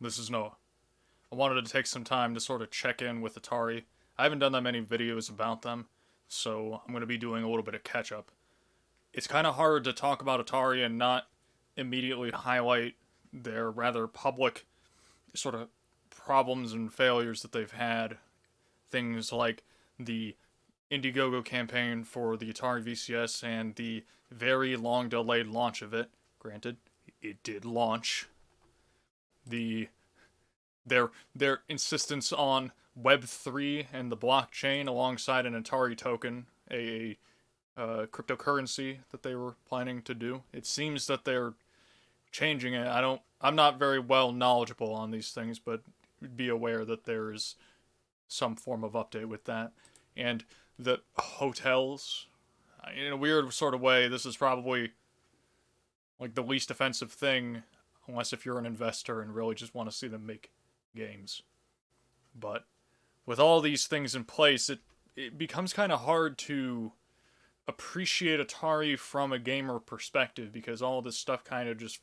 This is Noah. I wanted to take some time to sort of check in with Atari. I haven't done that many videos about them, so I'm going to be doing a little bit of catch up. It's kind of hard to talk about Atari and not immediately highlight their rather public sort of problems and failures that they've had. Things like the Indiegogo campaign for the Atari VCS and the very long delayed launch of it. Granted, it did launch. The their insistence on Web3 and the blockchain alongside an Atari token, a cryptocurrency that they were planning to do. It seems that they're changing it. I'm not very well knowledgeable on these things, but be aware that there is some form of update with that. And the hotels, in a weird sort of way, this is probably like the least offensive thing, unless if you're an investor and really just want to see them make games. But with all these things in place, it becomes kind of hard to appreciate Atari from a gamer perspective because all this stuff kind of just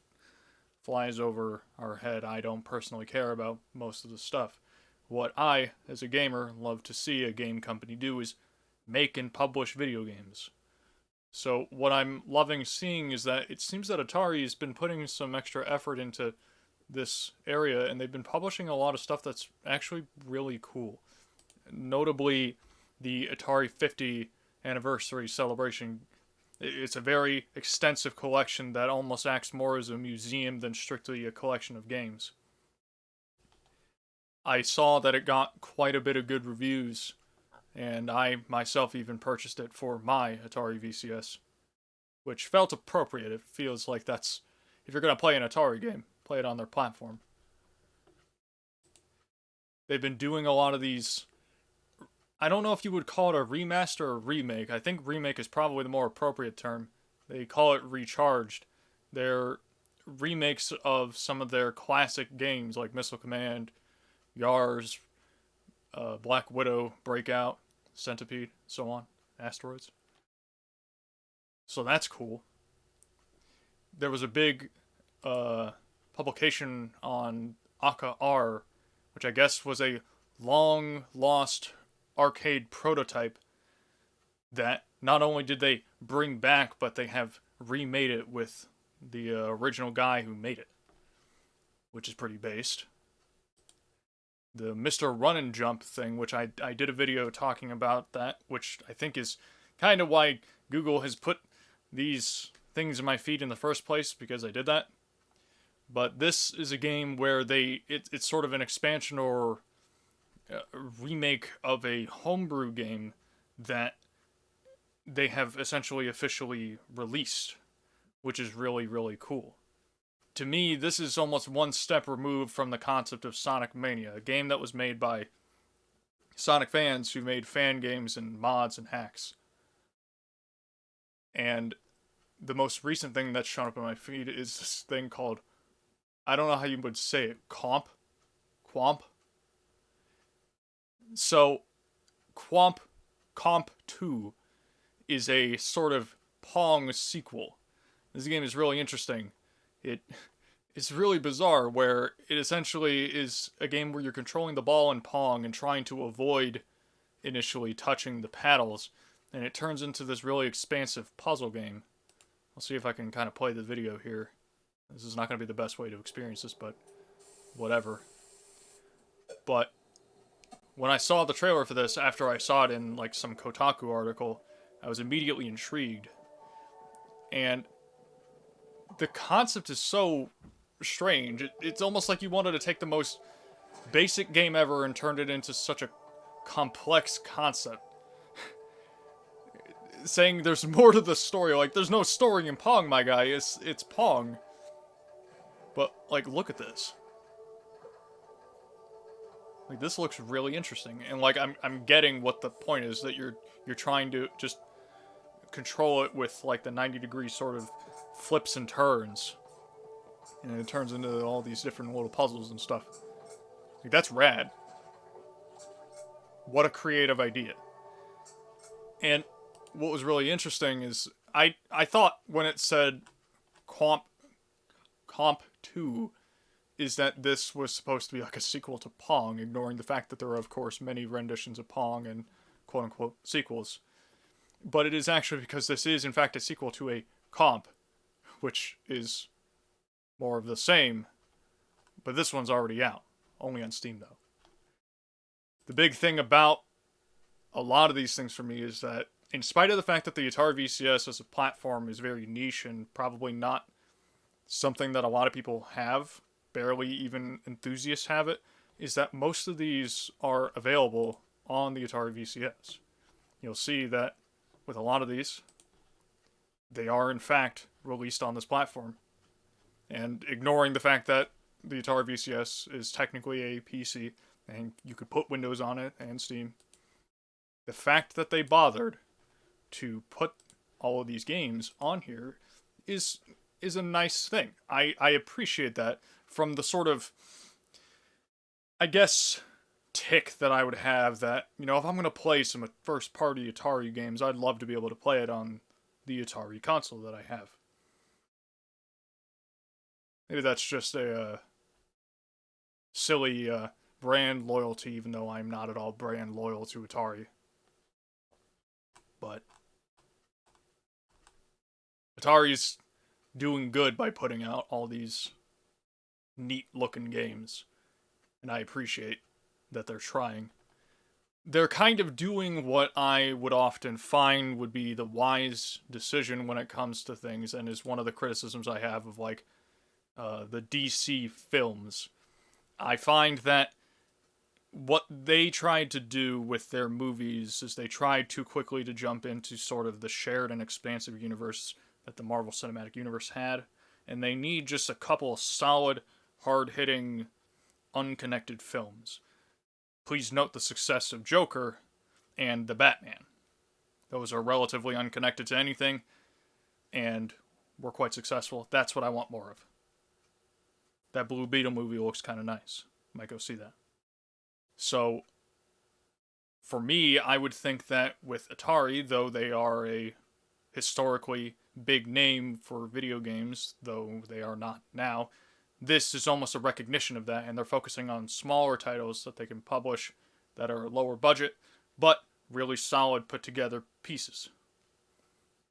flies over our head. I don't personally care about most of the stuff. What I, as a gamer, love to see a game company do is make and publish video games. So what I'm loving seeing is that it seems that Atari has been putting some extra effort into this area, and they've been publishing a lot of stuff that's actually really cool. Notably, the Atari 50 anniversary celebration. It's a very extensive collection that almost acts more as a museum than strictly a collection of games. I saw that it got quite a bit of good reviews, and I myself even purchased it for my Atari VCS, which felt appropriate. It feels like that's, if you're going to play an Atari game, play it on their platform. They've been doing a lot of these. I don't know if you would call it a remaster or remake. I think remake is probably the more appropriate term. They call it recharged. They're remakes of some of their classic games like Missile Command, Yars, Black Widow, Breakout, Centipede, so on, Asteroids. So that's cool. There was a big publication on Aka R, which I guess was a long lost arcade prototype that not only did they bring back, but they have remade it with the original guy who made it, which is pretty based. The Mr. Run and Jump thing, which I did a video talking about that, which I think is kind of why Google has put these things in my feed in the first place, because I did that. But this is a game where it's sort of an expansion or remake of a homebrew game that they have essentially officially released, which is really, really cool. To me, this is almost one step removed from the concept of Sonic Mania, a game that was made by Sonic fans who made fan games and mods and hacks. And the most recent thing that's shown up in my feed is this thing called, I don't know how you would say it, Quamp? So, Comp 2 is a sort of Pong sequel. This game is really interesting. It's really bizarre, where it essentially is a game where you're controlling the ball in Pong and trying to avoid initially touching the paddles, and it turns into this really expansive puzzle game. I'll see if I can kind of play the video here. This is not going to be the best way to experience this, but whatever. But when I saw the trailer for this, after I saw it in like some Kotaku article, I was immediately intrigued. And the concept is so strange. It's almost like you wanted to take the most basic game ever and turned it into such a complex concept. Saying there's more to the story. Like, there's no story in Pong, my guy. It's Pong. But, like, look at this. Like, this looks really interesting. And, like, I'm getting what the point is, that you're trying to just control it with, like, the 90-degree sort of flips and turns. And it turns into all these different little puzzles and stuff. Like, that's rad. What a creative idea. And what was really interesting is I thought when it said Comp 2, is that this was supposed to be like a sequel to Pong, ignoring the fact that there are, of course, many renditions of Pong and quote-unquote sequels. But it is actually because this is, in fact, a sequel to a comp, which is more of the same, but this one's already out. Only on Steam, though. The big thing about a lot of these things for me is that, in spite of the fact that the Atari VCS as a platform is very niche and probably not something that a lot of people have, barely even enthusiasts have it, is that most of these are available on the Atari VCS. You'll see that with a lot of these, they are in fact released on this platform. And ignoring the fact that the Atari VCS is technically a PC, and you could put Windows on it and Steam, the fact that they bothered to put all of these games on here is a nice thing. I appreciate that from the sort of, I guess, tick that I would have that, if I'm going to play some first-party Atari games, I'd love to be able to play it on the Atari console that I have. Maybe that's just a silly brand loyalty, even though I'm not at all brand loyal to Atari. But Atari's doing good by putting out all these neat-looking games, and I appreciate that they're trying. They're kind of doing what I would often find would be the wise decision when it comes to things, and is one of the criticisms I have of, the DC films. I find that what they tried to do with their movies is they tried too quickly to jump into sort of the shared and expansive universe that the Marvel Cinematic Universe had, and they need just a couple of solid, hard-hitting, unconnected films. Please note the success of Joker and The Batman. Those are relatively unconnected to anything, and were quite successful. That's what I want more of. That Blue Beetle movie looks kind of nice. Might go see that. So, for me, I would think that with Atari, though they are a historically big name for video games, though they are not now, this is almost a recognition of that, and they're focusing on smaller titles that they can publish that are lower budget, but really solid put together pieces.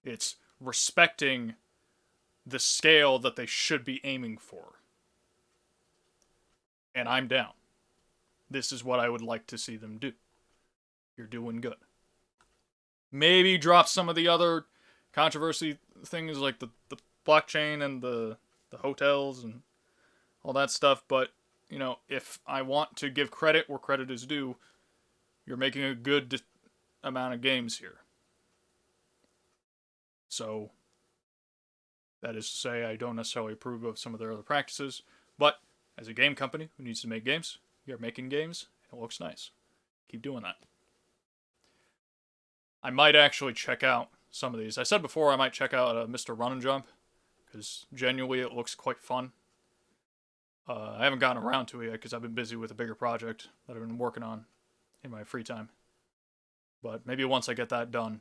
It's respecting the scale that they should be aiming for. And I'm down. This is what I would like to see them do. You're doing good. Maybe drop some of the other controversy things like the blockchain and the hotels and all that stuff, but, if I want to give credit where credit is due, you're making a good amount of games here. So, that is to say, I don't necessarily approve of some of their other practices, but as a game company who needs to make games, you're making games, and it looks nice. Keep doing that. I might actually check out some of these. I said before I might check out Mr. Run and Jump, because genuinely it looks quite fun. I haven't gotten around to it yet because I've been busy with a bigger project that I've been working on in my free time. But maybe once I get that done,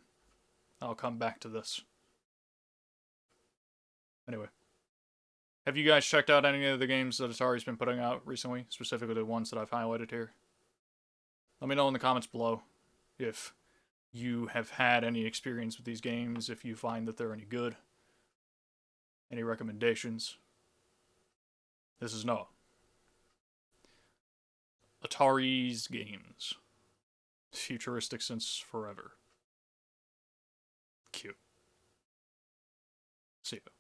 I'll come back to this. Anyway. Have you guys checked out any of the games that Atari's been putting out recently? Specifically the ones that I've highlighted here? Let me know in the comments below if you have had any experience with these games, if you find that they're any good. Any recommendations? This is Noah. Atari's games. Futuristic since forever. Cute. See ya.